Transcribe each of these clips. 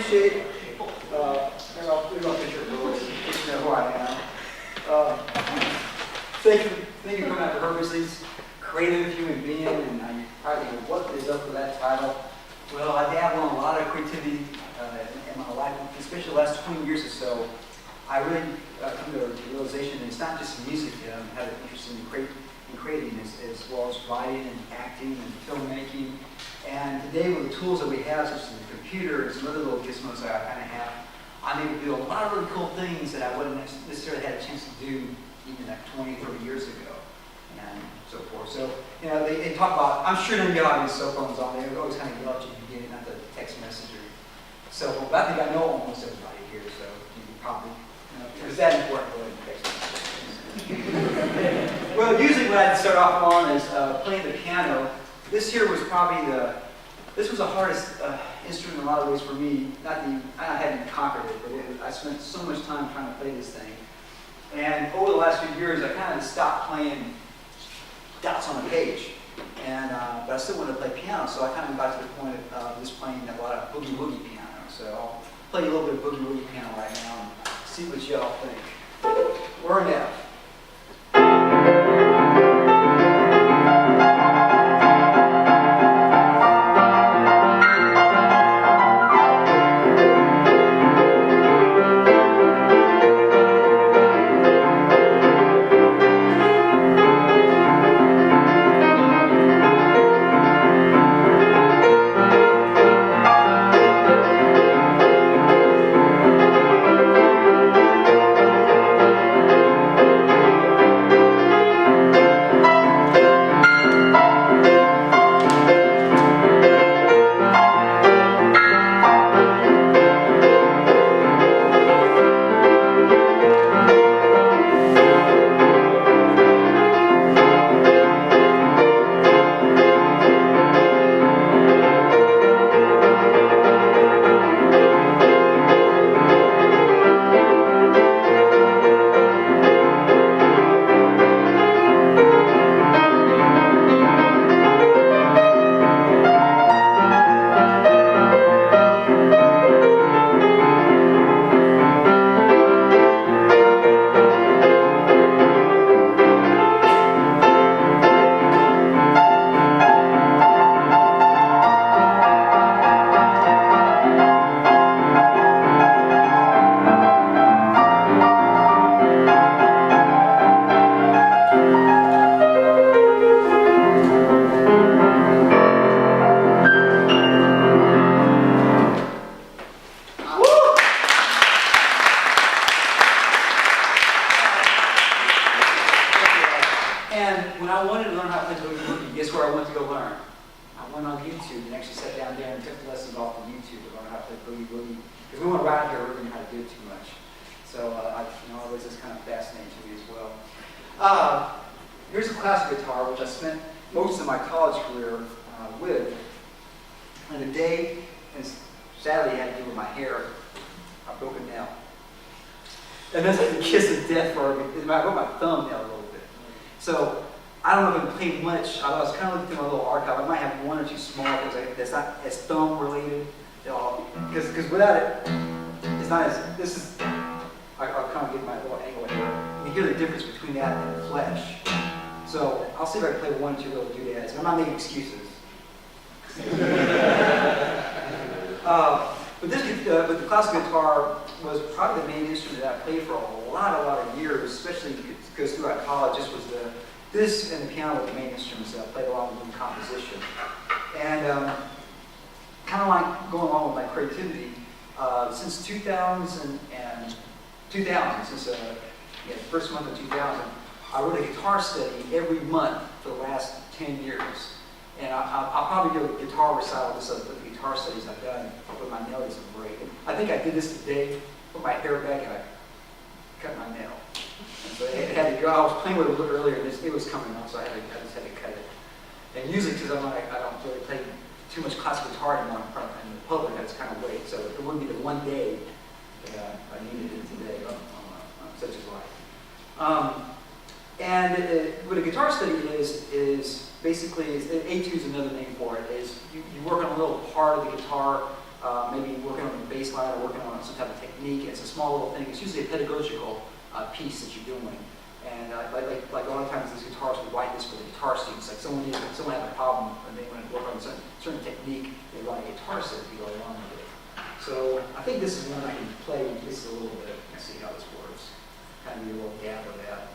appreciate, maybe I'll picture it for you know who I am. Thank you for coming out to Herbert Midgley's creative human being, and I'm probably thinking, what is up with that title? Well, I dabble in a lot of creativity in my life, especially the last 20 years or so. I really come to the realization that it's not just music that I'm having interest in creating, as well as writing and acting and filmmaking. And today, with the tools that we have, such as the computer and some other little gizmos that I kind of have, I'm able to do a lot of really cool things that I wouldn't necessarily had a chance to do even like 20, 30 years ago, and so forth. So, you know, they talk about, I'm sure none of y'all have these cell phones on. They always kind of yell at you at the beginning, not the text message or cell phone. But I think I know almost everybody here, so you can probably, you know, if it's that important, go ahead and text message. Well, usually what I start off on is playing the piano. This here was probably this was the hardest instrument in a lot of ways for me. I hadn't conquered it, but I spent so much time trying to play this thing. And over the last few years, I kind of stopped playing dots on a page. And but I still wanted to play piano, so I kind of got to the point of just playing a lot of boogie-woogie piano. So I'll play a little bit of boogie-woogie piano right now and see what y'all think. We're in F. Here's a classic guitar, which I spent most of my college career with. And the day, and sadly it had to do with my hair, I broke it down. And that's like the kiss of death for me. I broke my thumb down a little bit. So I don't know if I played much. I was kind of looking through my little archive. I might have one or two small things that's not as thumb related at all. Because without it, it's not as, this is, I'll kind of get my little angle here. You hear the difference between that and flesh. So I'll see if I can play one or two little doodads. I'm not making excuses. But the classical guitar was probably the main instrument that I played for a lot of years, especially because throughout college, this and the piano were the main instruments that I played along with composition. And kind of like going along with my creativity, since 2000, since the first month of 2000, I wrote a guitar study every month for the last 10 years. And I'll probably do a guitar recital of the guitar studies I've done with my nail doesn't break. I think I did this today, put my hair back, and I cut my nail. And so it had to go. I was playing with it a little earlier, and it was coming off, so I just had to cut it. And usually, because I don't really play too much classical guitar anymore in the public, I just kind of wait. So it wouldn't be the one day that I needed it today on such as life. And what a guitar study is basically, A2 is another name for it, is you work on a little part of the guitar maybe working on the bass line or working on some type of technique. It's a small little thing. It's usually a pedagogical piece that you're doing. And like a lot of times these guitarists would write this for the guitar students. Like someone had a problem and they want to work on a certain technique, they write a guitar set to go along with it. So I think this is one I can play just a little bit and see how this works. Kind of do a little gap of that.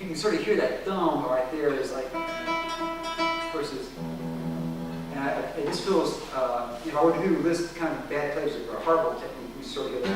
You can sort of hear that thumb right there is like versus, and it just feels, if I were to do this kind of bad plays or a hardball technique, we sort of get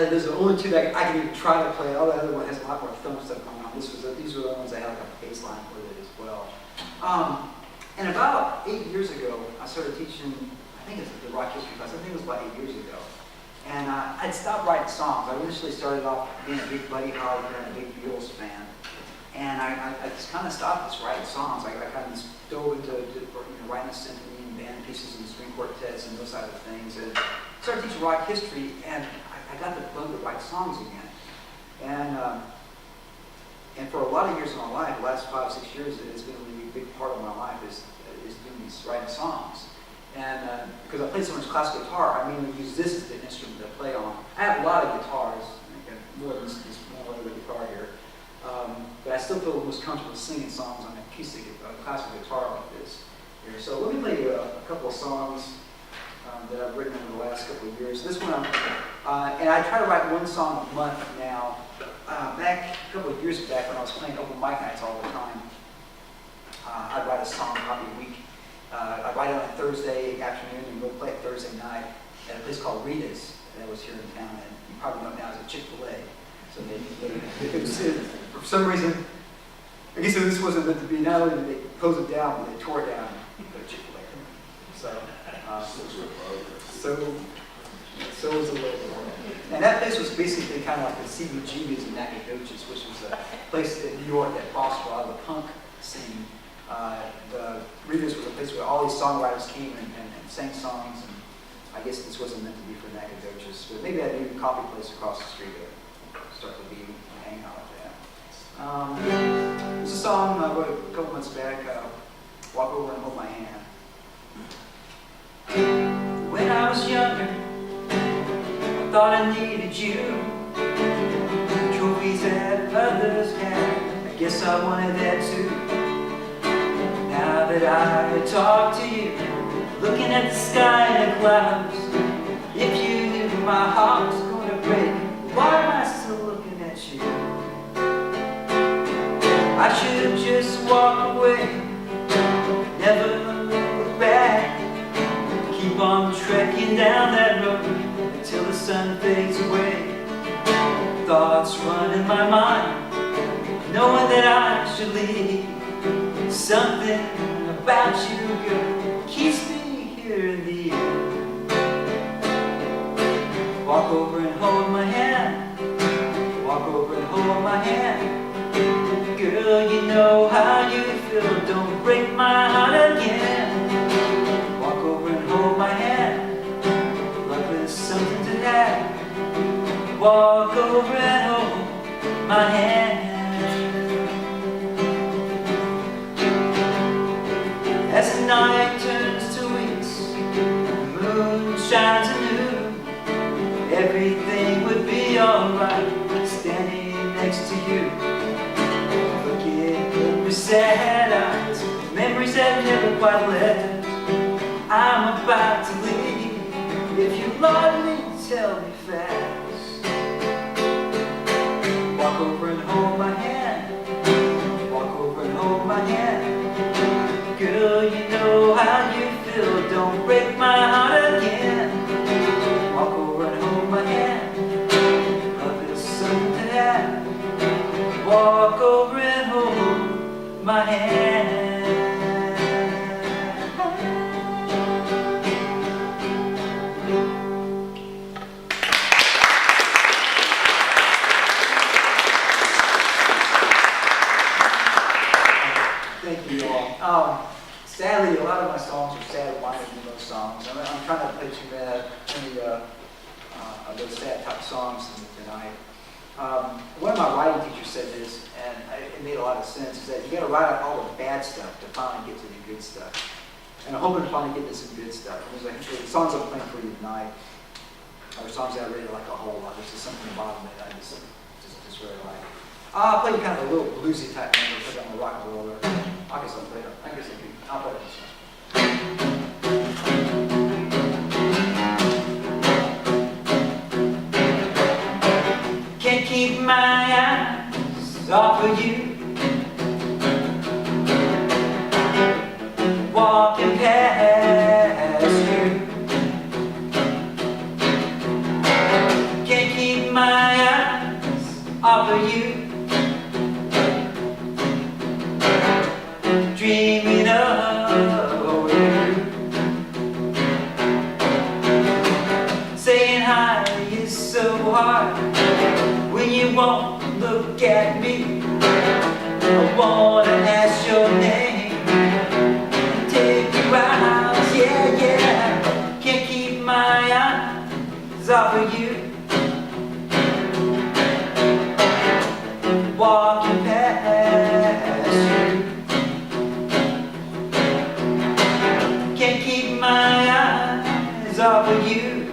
those are the only two that I can even try to play. All the other one has a lot more thumb stuff going on. These were the ones that had like a bass line with it as well. And about 8 years ago, I started teaching, I think it's the rock history class. I think it was about 8 years ago. And I'd stopped writing songs. I initially started off being a big Buddy Holly and a big Beatles fan. And I just kind of stopped just writing songs. I kind of just dove into writing a symphony and band pieces and string quartets and those type of things. And started teaching rock history, and I got the bug to write songs again. And for a lot of years of my life, the last 5, 6 years, it's been a really big part of my life is doing these writing songs. And because I play so much classical guitar, I mainly use this as the instrument to play on. I have a lot of guitars, more than this one other guitar here. But I still feel most comfortable singing songs on an acoustic classical guitar like this here. So let me play you a couple of songs that I've written over the last couple of years. This one, and I try to write one song a month now. Back a couple of years back when I was playing open mic nights all the time, I'd write a song probably a week. I'd write it on a Thursday afternoon and go play it Thursday night at a place called Rita's that was here in town, and you probably know it now as a Chick-fil-A. So it was, for some reason, I guess this wasn't meant to be. Not only did they close it down, but they tore it down and put a Chick-fil-A. So was the logo. And that place was basically kind of like the CBGB's in Nacogdoches, which was a place in New York that fostered a lot of the punk scene. The Rita's was a place where all these songwriters came and sang songs, and I guess this wasn't meant to be for Nacogdoches, but maybe I'd need a coffee place across the street to start to be and hang out like that. It's a song I wrote a couple months back, Walk Over and Hold My Hand. When I was younger, I thought I needed you. The trophies that others had, I guess I wanted that too. Now that I talk to you, looking at the sky and the clouds, if you knew my heart was going to break, why am I still looking at you? I should have just walked away, never look back. Keep on trekking down that road until the sun fades away. Thoughts run in my mind, knowing that I should leave. Something about you, girl, keeps me here in the end. Walk over and hold my hand. Walk over and hold my hand. night turns to weeks, the moon shines anew, everything would be alright, standing next to you. Forget the sad eyes, memories that never quite left. I'm about to leave, if you love me, tell me fast. Walk over and hold my hand, walk over and hold my hand. Girl, you know how you feel, don't break my heart again. Walk over and hold my hand, love is something to have. Walk over and hold my hand. Thank you all. Sadly, a lot of my songs are sad winding those songs. I'm trying to put too many of those sad type songs tonight. One of my writing teachers said this, and it made a lot of sense, is that you got to write out all the bad stuff to finally get to the good stuff. And I'm hoping to finally get to some good stuff. And there's like the songs I'm playing for you tonight are songs that I really like a whole lot. There's just something about them that I just really like. I'll play you kind of a little bluesy type number because I'm a rock and roller. I guess I'll play it. I'll play this one. Can't keep my eyes off of you, walking past you. Can't keep my eyes off of you, dreaming of you. Saying hi is so hard when you won't look at me. I wanna ask your name and take you out, yeah, yeah. Can't keep my eyes off of you, walking past you. Can't keep my eyes off of you,